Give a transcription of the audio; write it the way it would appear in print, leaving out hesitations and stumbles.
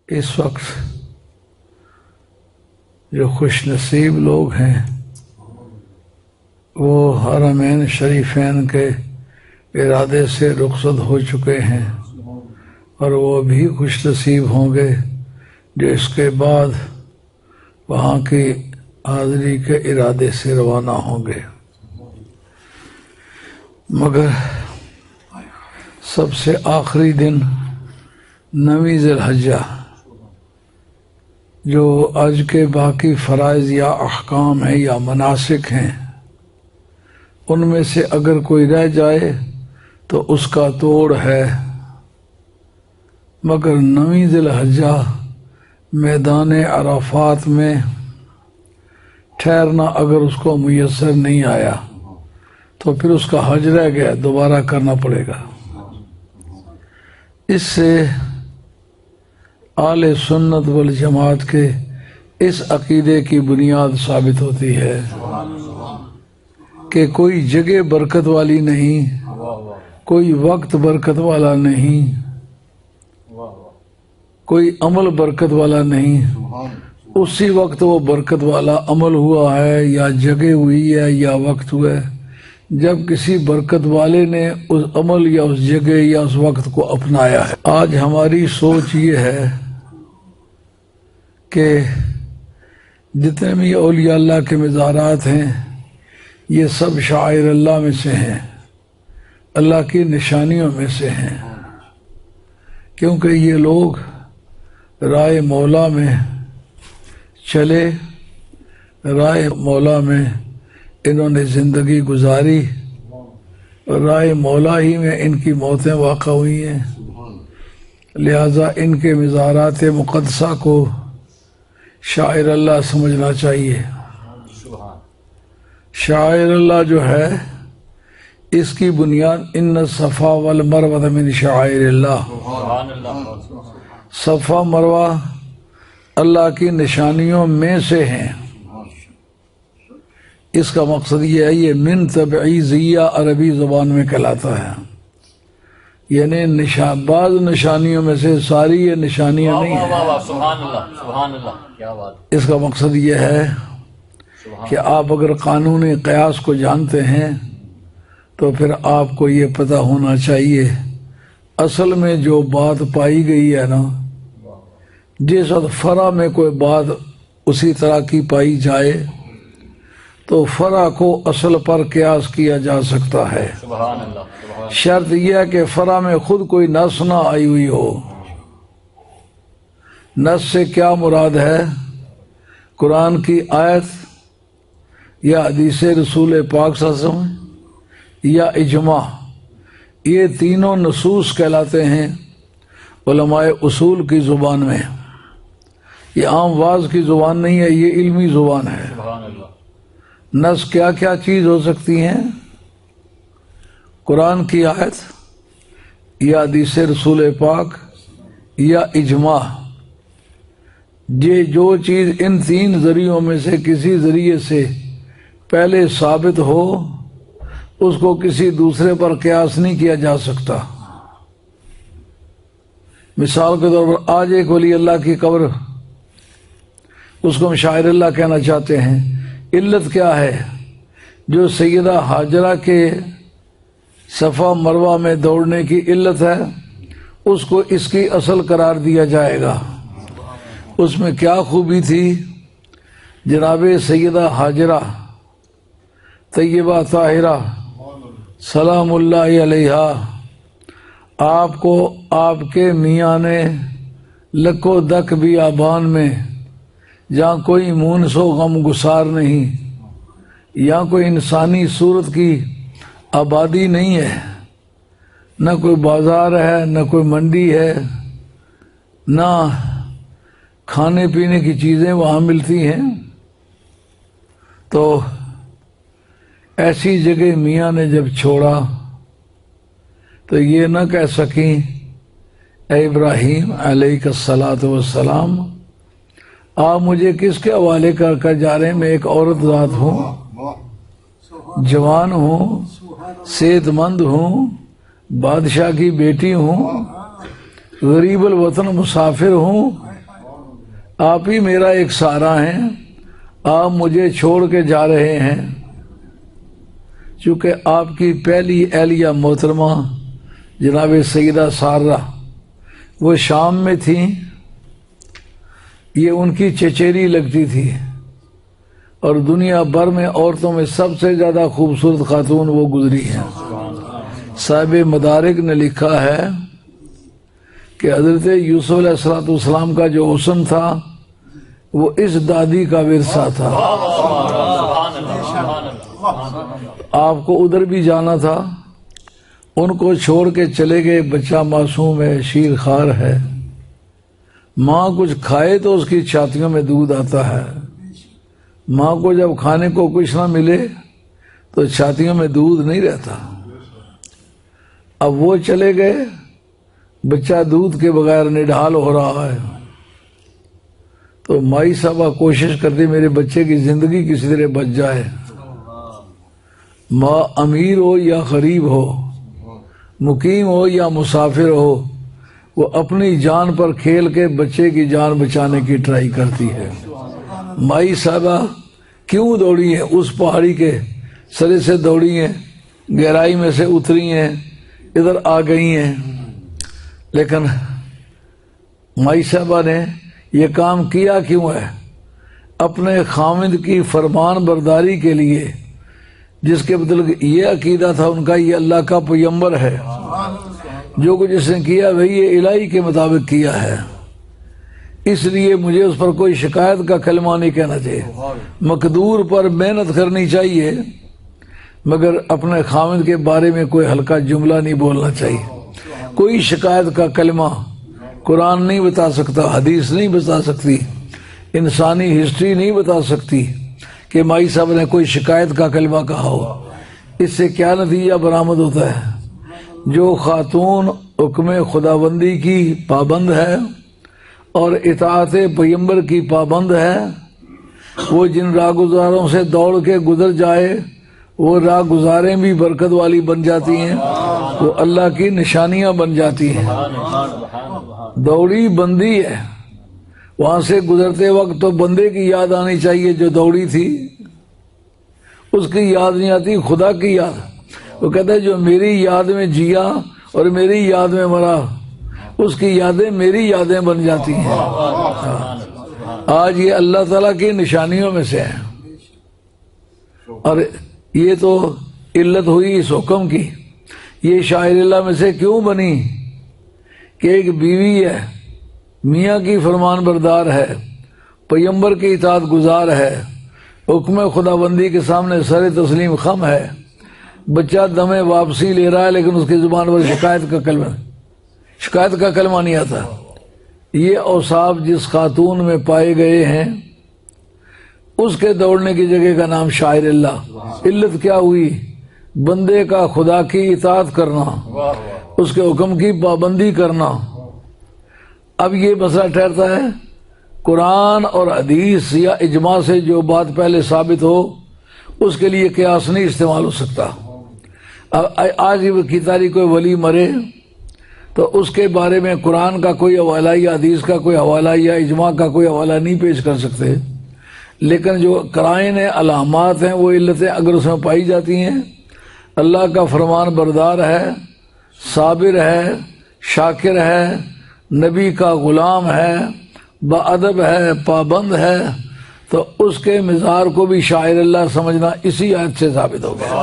اس وقت جو خوش نصیب لوگ ہیں وہ حرمین شریفین کے ارادے سے رخصت ہو چکے ہیں، اور وہ بھی خوش نصیب ہوں گے جو اس کے بعد وہاں کی حاضری کے ارادے سے روانہ ہوں گے۔ مگر سب سے آخری دن 9 ذی الحجہ جو آج کے باقی فرائض یا احکام ہیں یا مناسک ہیں، ان میں سے اگر کوئی رہ جائے تو اس کا توڑ ہے، مگر 9 ذی الحجہ میدان عرفات میں ٹھہرنا اگر اس کو میسر نہیں آیا تو پھر اس کا حج رہ گیا، دوبارہ کرنا پڑے گا۔ اس سے اہل سنت والجماعت کے اس عقیدے کی بنیاد ثابت ہوتی ہے کہ کوئی جگہ برکت والی نہیں، کوئی وقت برکت والا نہیں، کوئی عمل برکت والا نہیں، اسی وقت وہ برکت والا عمل ہوا ہے یا جگہ ہوئی ہے یا وقت ہوا ہے جب کسی برکت والے نے اس عمل یا اس جگہ یا اس وقت کو اپنایا ہے۔ آج ہماری سوچ یہ ہے کہ جتنے بھی اولیاء اللہ کے مزارات ہیں یہ سب شعائر اللہ میں سے ہیں، اللہ کی نشانیوں میں سے ہیں، کیونکہ یہ لوگ رائے مولا میں چلے، رائے مولا میں انہوں نے زندگی گزاری، اور رائے مولا ہی میں ان کی موتیں واقع ہوئی ہیں، لہذا ان کے مزارات مقدسہ کو شاعر اللہ سمجھنا چاہیے۔ شاعر اللہ جو ہے اس کی بنیاد ان الصفا والمروہ من شعائر اللہ، صفا مروہ اللہ کی نشانیوں میں سے ہیں۔ اس کا مقصد یہ ہے، یہ من تبعیضیہ عربی زبان میں کہلاتا ہے، یعنی بعض نشانیوں میں سے ساری یہ نشانیاں نہیں ہیں۔ سبحان اللہ، سبحان اللہ، کیا بات۔ اس کا مقصد یہ ہے کہ آپ اگر قانونی قیاس کو جانتے ہیں تو پھر آپ کو یہ پتہ ہونا چاہیے اصل میں جو بات پائی گئی ہے نا، جس وقت فرع میں کوئی بات اسی طرح کی پائی جائے تو فرع کو اصل پر قیاس کیا جا سکتا ہے۔ سبحان اللہ، شرط یہ ہے کہ فرع میں خود کوئی نص نہ آئی ہوئی ہو۔ نص سے کیا مراد ہے؟ قرآن کی آیت یا حدیث رسول پاک صلی اللہ علیہ وسلم یا اجماع، یہ تینوں نصوص کہلاتے ہیں علماء اصول کی زبان میں۔ یہ عام واعظ کی زبان نہیں ہے، یہ علمی زبان ہے۔ سبحان اللہ۔ نص کیا کیا چیز ہو سکتی ہیں؟ قرآن کی آیت یا حدیث رسول پاک یا اجماع، یہ جو چیز ان تین ذریعوں میں سے کسی ذریعے سے پہلے ثابت ہو اس کو کسی دوسرے پر قیاس نہیں کیا جا سکتا۔ مثال کے طور پر آج ایک ولی اللہ کی قبر، اس کو ہم شاعر اللہ کہنا چاہتے ہیں، علت کیا ہے؟ جو سیدہ ہاجرہ کے صفا مروہ میں دوڑنے کی علت ہے اس کو اس کی اصل قرار دیا جائے گا۔ اس میں کیا خوبی تھی؟ جناب سیدہ ہاجرہ طیبہ طاہرہ سلام اللہ علیہا، آپ کو آپ کے میاں نے لکو دک بیابان میں، جہاں کوئی مونس و غم گسار نہیں، یہاں کوئی انسانی صورت کی آبادی نہیں ہے، نہ کوئی بازار ہے، نہ کوئی منڈی ہے، نہ کھانے پینے کی چیزیں وہاں ملتی ہیں، تو ایسی جگہ میاں نے جب چھوڑا تو یہ نہ کہہ سکیں اے ابراہیم علیہ الصلاۃ والسلام آپ مجھے کس کے حوالے کر جا رہے ہیں؟ میں ایک عورت ذات ہوں، جوان ہوں، صحت مند ہوں، بادشاہ کی بیٹی ہوں، غریب الوطن مسافر ہوں، آپ ہی میرا ایک سہارا ہیں، آپ مجھے چھوڑ کے جا رہے ہیں۔ چونکہ آپ کی پہلی اہلیہ محترمہ جناب سیدہ سارہ وہ شام میں تھیں، یہ ان کی چچیری لگتی تھی، اور دنیا بھر میں عورتوں میں سب سے زیادہ خوبصورت خاتون وہ گزری ہیں۔ صاحب مدارک نے لکھا ہے کہ حضرت یوسف علیہ السلام کا جو حسن تھا وہ اس دادی کا ورثہ تھا۔ آپ کو ادھر بھی جانا تھا، ان کو چھوڑ کے چلے گئے، بچہ معصوم ہے، شیر خوار ہے، ماں کچھ کھائے تو اس کی چھاتیوں میں دودھ آتا ہے، ماں کو جب کھانے کو کچھ نہ ملے تو چھاتیوں میں دودھ نہیں رہتا۔ اب وہ چلے گئے، بچہ دودھ کے بغیر نڈھال ہو رہا ہے، تو مائی صاحبہ کوشش کرتی میرے بچے کی زندگی کسی طرح بچ جائے۔ ماں امیر ہو یا غریب ہو، مقیم ہو یا مسافر ہو، وہ اپنی جان پر کھیل کے بچے کی جان بچانے کی ٹرائی کرتی ہے۔ مائی صاحبہ کیوں دوڑی ہیں؟ اس پہاڑی کے سرے سے دوڑی ہیں، گہرائی میں سے اتری ہیں، ادھر آ گئی ہیں، لیکن مائی صاحبہ نے یہ کام کیا کیوں ہے؟ اپنے خامد کی فرمان برداری کے لیے، جس کے بدل یہ عقیدہ تھا ان کا یہ اللہ کا پیغمبر ہے، جو کچھ اس نے کیا وہی یہ الہی کے مطابق کیا ہے، اس لیے مجھے اس پر کوئی شکایت کا کلمہ نہیں کہنا چاہیے، مقدور پر محنت کرنی چاہیے، مگر اپنے خامد کے بارے میں کوئی ہلکا جملہ نہیں بولنا چاہیے۔ کوئی شکایت کا کلمہ قرآن نہیں بتا سکتا، حدیث نہیں بتا سکتی، انسانی ہسٹری نہیں بتا سکتی کہ مائی صاحب نے کوئی شکایت کا کلمہ کہا ہو۔ اس سے کیا نتیجہ برآمد ہوتا ہے؟ جو خاتون حکم خداوندی کی پابند ہے اور اطاعت پیغمبر کی پابند ہے، وہ جن راہگزاروں سے دوڑ کے گزر جائے وہ راہ گزاریں بھی برکت والی بن جاتی ہیں، وہ اللہ کی نشانیاں بن جاتی ہیں۔ دوڑی بندی ہے، وہاں سے گزرتے وقت تو بندے کی یاد آنی چاہیے جو دوڑی تھی، اس کی یاد نہیں آتی، خدا کی یاد۔ وہ کہتا ہے جو میری یاد میں جیا اور میری یاد میں مرا، اس کی یادیں میری یادیں بن جاتی ہیں۔ آج یہ اللہ تعالیٰ کی نشانیوں میں سے ہے، اور یہ تو علت ہوئی اس حکم کی۔ یہ شاعر اللہ میں سے کیوں بنی کہ ایک بیوی ہے، میاں کی فرمان بردار ہے، پیغمبر کی اطاعت گزار ہے، حکم خداوندی کے سامنے سر تسلیم خم ہے، بچہ دم واپسی لے رہا ہے لیکن اس کی زبان پر شکایت کا کلمہ نہیں آتا۔ یہ اوصاف جس خاتون میں پائے گئے ہیں اس کے دوڑنے کی جگہ کا نام شاعر اللہ۔ علت کیا ہوئی؟ بندے کا خدا کی اطاعت کرنا، اس کے حکم کی پابندی کرنا۔ اب یہ مسئلہ ٹھہرتا ہے قرآن اور حدیث یا اجماع سے جو بات پہلے ثابت ہو اس کے لیے قیاس نہیں استعمال ہو سکتا۔ آج کی تاریخ کوئی ولی مرے تو اس کے بارے میں قرآن کا کوئی حوالہ یا حدیث کا کوئی حوالہ یا اجماع کا کوئی حوالہ نہیں پیش کر سکتے، لیکن جو قرائن علامات ہیں وہ علتیں اگر اس میں پائی جاتی ہیں، اللہ کا فرمان بردار ہے، صابر ہے، شاکر ہے، نبی کا غلام ہے، باادب ہے، پابند ہے، تو اس کے مزار کو بھی شاعر اللہ سمجھنا اسی آیت سے ثابت ہو گیا۔